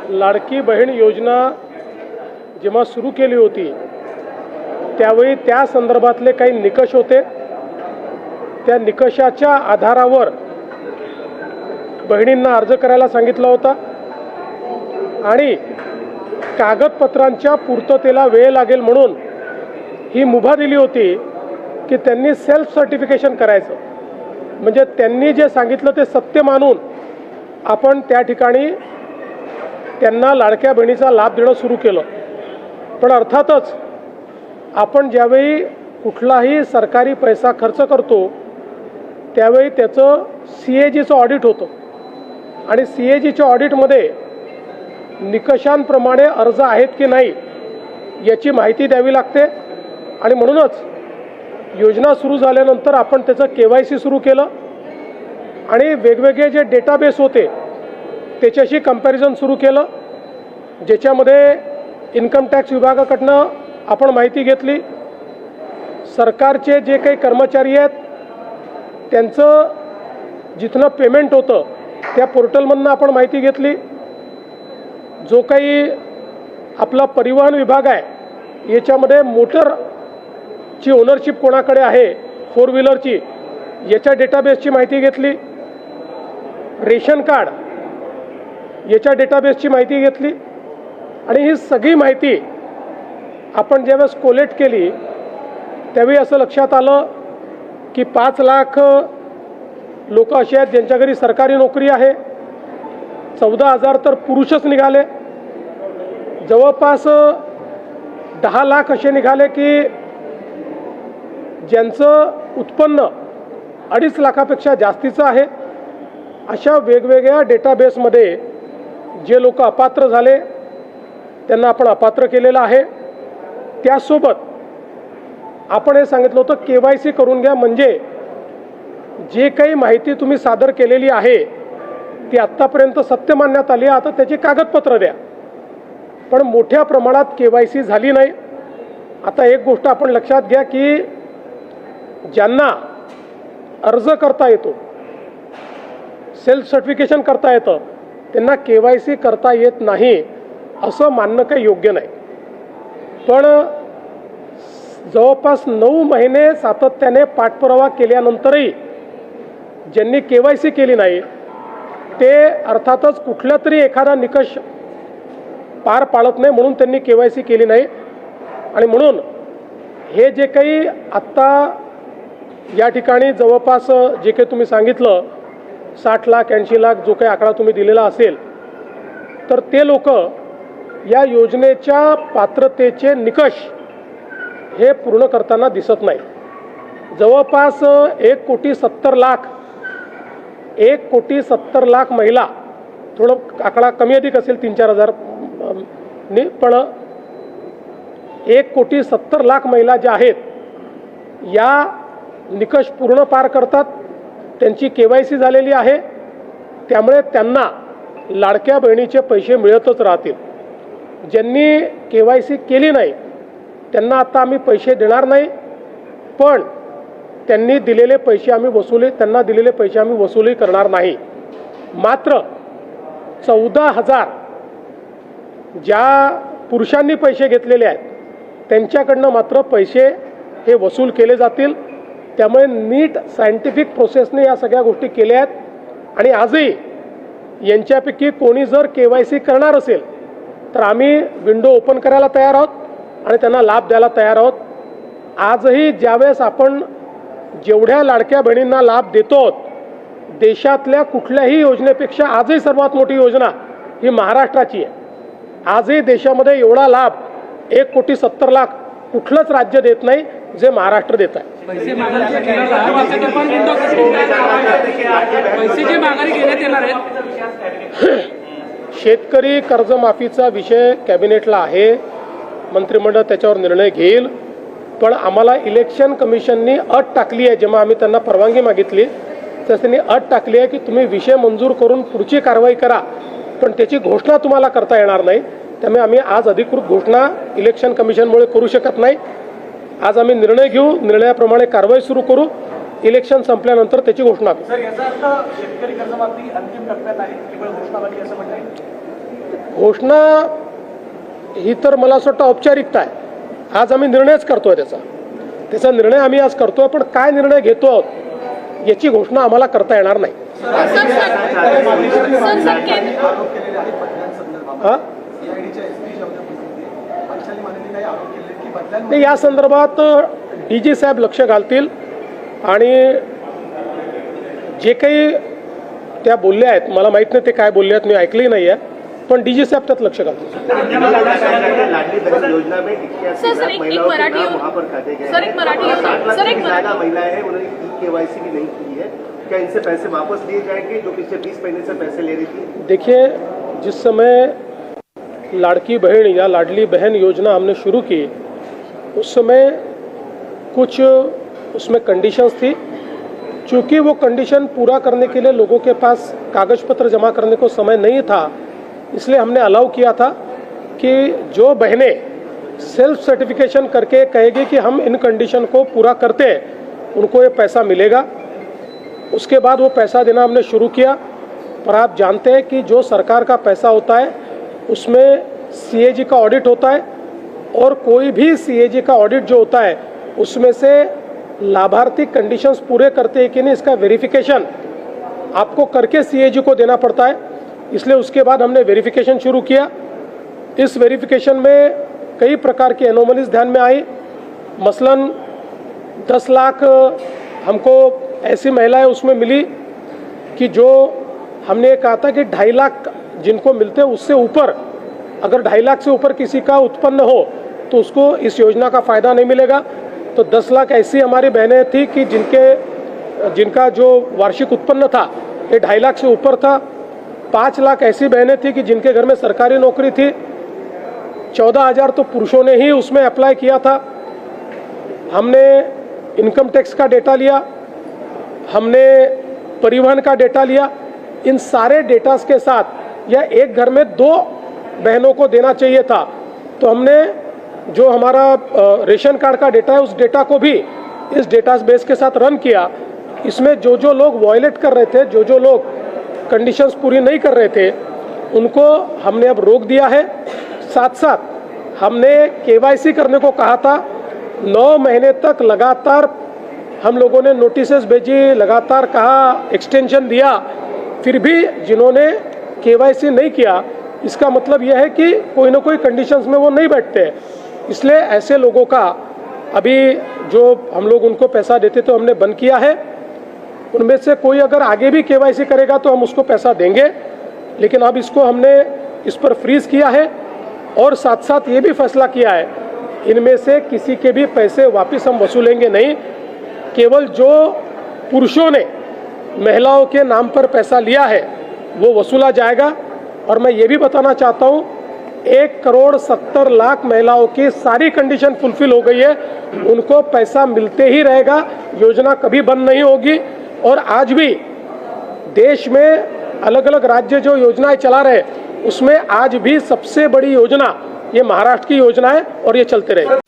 लाडकी बहीण योजना जेव्हा सुरू केली होती त्यावेळी त्या संदर्भातले काही निकष होते। त्या निकषाच्या आधारावर बहिणींना अर्ज करायला सांगितला होता आणि कागदपत्रांच्या पूर्ततेला वेळ लागेल म्हणून ही मुभा दिली होती की त्यांनी सेल्फ सर्टिफिकेशन करायचं, म्हणजे त्यांनी जे सांगितलं ते सत्य मानून आपण त्या ठिकाणी त्यांना लाडक्या बहिणीचा लाभ देणं सुरू केलं। पण अर्थातच आपण ज्यावेळी कुठलाही सरकारी पैसा खर्च करतो त्यावेळी त्याचं CAGचं ऑडिट होतं आणि CAGच्या ऑडिटमध्ये निकषांप्रमाणे अर्ज आहेत की नाही याची माहिती द्यावी लागते आणि म्हणूनच योजना सुरू झाल्यानंतर आपण त्याचं KYC सुरू केलं आणि वेगवेगळे जे डेटाबेस होते त्याच्याशी कंपॅरिझन सुरू केलं, ज्याच्यामध्ये इन्कम टॅक्स विभागाकडनं आपण माहिती घेतली, सरकारचे जे काही कर्मचारी आहेत त्यांचं जिथनं पेमेंट होतं त्या पोर्टलमधनं आपण माहिती घेतली, जो काही आपला परिवहन विभाग आहे याच्यामध्ये मोटरची ओनरशिप कोणाकडे आहे 4 व्हीलरची याच्या डेटाबेसची माहिती घेतली, रेशन कार्ड याच्या डेटाबेसची माहिती घेतली आणि ही सगळी माहिती आपण ज्यावेळेस कोलेक्ट केली त्यावेळी असं लक्षात आलं की 5 लाख लोक असे आहेत ज्यांच्या घरी सरकारी नोकरी आहे, 14,000 तर पुरुषच निघाले, जवळपास 10 लाख असे निघाले की ज्यांचं उत्पन्न 2.5 लाखापेक्षा जास्तीचं आहे। अशा वेगवेगळ्या डेटाबेसमध्ये जे लोक अपात्र झाले त्यांना आपण अपात्र केलेलं आहे। त्यासोबत आपण हे सांगितलं होतं KYC करून घ्या, म्हणजे जे काही माहिती तुम्ही सादर केलेली आहे ती आत्तापर्यंत सत्य मानण्यात आली, आता त्याची कागदपत्र द्या। पण मोठ्या प्रमाणात KYC झाली नाही। आता एक गोष्ट आपण लक्षात घ्या की ज्यांना अर्ज करता येतो, सेल्फ सर्टिफिकेशन करता येतं, त्यांना KYC करता येत नाही असं मानणं काही योग्य नाही। पण जवळपास 9 महिने सातत्याने पाठपुरावा केल्यानंतरही ज्यांनी KYC केली नाही ते अर्थातच कुठला तरी एखादा निकष पार पाडत नाही म्हणून त्यांनी KYC केली नाही। आणि म्हणून हे जे काही आत्ता या ठिकाणी जवळपास जे काही तुम्ही सांगितलं 60 लाख 80 लाख जो काही आकडा तुम्ही दिलेला असेल तर ते लोक या योजनेच्या पात्रतेचे निकष हे पूर्ण करताना दिसत नाही। जवळपास 1,70,00,000 महिला, थोडं आकडा कमी अधिक असेल 3-4 हजार पण 1,70,00,000 महिला ज्या आहेत या निकष पूर्ण पार करतात, त्यांची KYC झालेली आहे, त्यामुळे त्यांना लाडक्या बहिणीचे पैसे मिळतच राहतील। ज्यांनी KYC केली नाही त्यांना आता आम्ही पैसे देणार नाही, पण त्यांना दिलेले पैसे आम्ही वसुली करणार नाही। मात्र 14,000 ज्या पुरुषांनी पैसे घेतलेले आहेत त्यांच्याकडनं मात्र पैसे हे वसूल केले जातील। त्यामुळे नीट सायंटिफिक प्रोसेसने या सगळ्या गोष्टी केल्या आहेत आणि आजही यांच्यापैकी कोणी जर KYC करणार असेल तर आम्ही विंडो ओपन करायला तयार आहोत आणि त्यांना लाभ द्यायला तयार आहोत। आजही ज्यावेळेस आपण जेवढ्या लाडक्या बहिणींना लाभ देतो देशातल्या कुठल्याही योजनेपेक्षा आजही सर्वात मोठी योजना ही महाराष्ट्राची आहे। आजही देशामध्ये एवढा लाभ 1,70,00,000 कुठलंच राज्य देत नाही जे महाराष्ट्र देत आहे। शेतकरी कर्जमाफीचा विषय कॅबिनेटला आहे, मंत्रिमंडळ त्याच्यावर निर्णय घेईल। पण आम्हाला इलेक्शन कमिशननी अट टाकली आहे, जेव्हा आम्ही त्यांना परवानगी मागितली तर त्यांनी अट टाकली आहे की तुम्ही विषय मंजूर करून पुढची कारवाई करा, पण त्याची घोषणा तुम्हाला करता येणार नाही। त्यामुळे आम्ही आज अधिकृत घोषणा इलेक्शन कमिशनमुळे करू शकत नाही। आज आम्ही निर्णय घेऊ, निर्णयाप्रमाणे कारवाई सुरू करू, इलेक्शन संपल्यानंतर त्याची घोषणा करू। सर, याचा अर्थ शेतकरी कर्जमाफी अंतिम टप्प्यात आहे, केवळ घोषणाबाजी असं म्हणताय? घोषणा ही तर मला असं वाटतं औपचारिकता आहे. आज आम्ही निर्णयच करतोय त्याचा निर्णय आम्ही आज करतोय, पण काय निर्णय घेतो आहोत याची घोषणा आम्हाला करता येणार नाही. या संदर्भात DG साहेब लक्ष घालतील आणि जे काही त्या बोलल्या आहेत, मला माहित नाही ते काय बोलले आहेत, मी ऐकली नाही आहे, पण DG साहेब त्यात लक्ष घालतील. क्या इनसे पैसे वापस लिए जाएंगे जो पिछले 20 महीने से पैसे ले रही थी? देखिए, जिस समय लाड़की बहन या लाडली बहन योजना हमने शुरू की, उस समय कुछ उसमें कंडीशंस थी. चूँकि वो कंडीशन पूरा करने के लिए लोगों के पास कागज पत्र जमा करने को समय नहीं था, इसलिए हमने अलाउ किया था कि जो बहनें सेल्फ सर्टिफिकेशन करके कहेगी कि हम इन कंडीशन को पूरा करते हैं, उनको ये पैसा मिलेगा. उसके बाद वो पैसा देना हमने शुरू किया. पर आप जानते हैं कि जो सरकार का पैसा होता है उसमें CAG का ऑडिट होता है, और कोई भी CAG का ऑडिट जो होता है उसमें से लाभार्थी कंडीशंस पूरे करते हैं कि नहीं, इसका वेरिफिकेशन आपको करके CAG को देना पड़ता है. इसलिए उसके बाद हमने वेरिफिकेशन शुरू किया. इस वेरिफिकेशन में कई प्रकार की एनोमलीज ध्यान में आई. मसलन 10 लाख हमको ऐसी महिलाएं उसमें मिली कि जो हमने कहा था कि 2.5 लाख जिनको मिलते हैं उससे ऊपर, अगर 2.5 लाख से ऊपर किसी का उत्पन्न हो तो उसको इस योजना का फ़ायदा नहीं मिलेगा. तो 10 लाख ऐसी हमारी बहनें थी कि जिनका जो वार्षिक उत्पन्न था ये 2.5 लाख से ऊपर था. 5 लाख ऐसी बहनें थी कि जिनके घर में सरकारी नौकरी थी. 14,000 तो पुरुषों ने ही उसमें अप्लाई किया था. हमने इनकम टैक्स का डेटा लिया, हमने परिवहन का डेटा लिया. इन सारे डेटास के साथ या एक घर में 2 बहनों को देना चाहिए था, तो हमने जो हमारा रेशन कार्ड का डेटा है उस डेटा को भी इस डेटा बेस के साथ रन किया. इसमें जो लोग वॉयलेट कर रहे थे, जो लोग कंडीशंस पूरी नहीं कर रहे थे, उनको हमने अब रोक दिया है. साथ साथ हमने KYC करने को कहा था. 9 महीने तक लगातार हम लोगों ने नोटिसेस भेजी, लगातार कहा, एक्सटेंशन दिया, फिर भी जिन्होंने KYC नहीं किया, इसका मतलब यह है कि कोई ना कोई कंडीशंस में वो नहीं बैठते. इसलिए ऐसे लोगों का अभी जो हम लोग उनको पैसा देते तो हमने बंद किया है. उनमें से कोई अगर आगे भी KYC करेगा तो हम उसको पैसा देंगे, लेकिन अब इसको हमने इस पर फ्रीज किया है. और साथ साथ ये भी फैसला किया है, इनमें से किसी के भी पैसे वापस हम वसूलेंगे नहीं. केवल जो पुरुषों ने महिलाओं के नाम पर पैसा लिया है वो वसूला जाएगा. और मैं ये भी बताना चाहता हूँ, 1,70,00,000 महिलाओं की सारी कंडीशन फुलफिल हो गई है, उनको पैसा मिलते ही रहेगा. योजना कभी बंद नहीं होगी. और आज भी देश में अलग अलग राज्य जो योजनाएं चला रहे, उसमें आज भी सबसे बड़ी योजना ये महाराष्ट्र की योजना है और ये चलते रहेगी.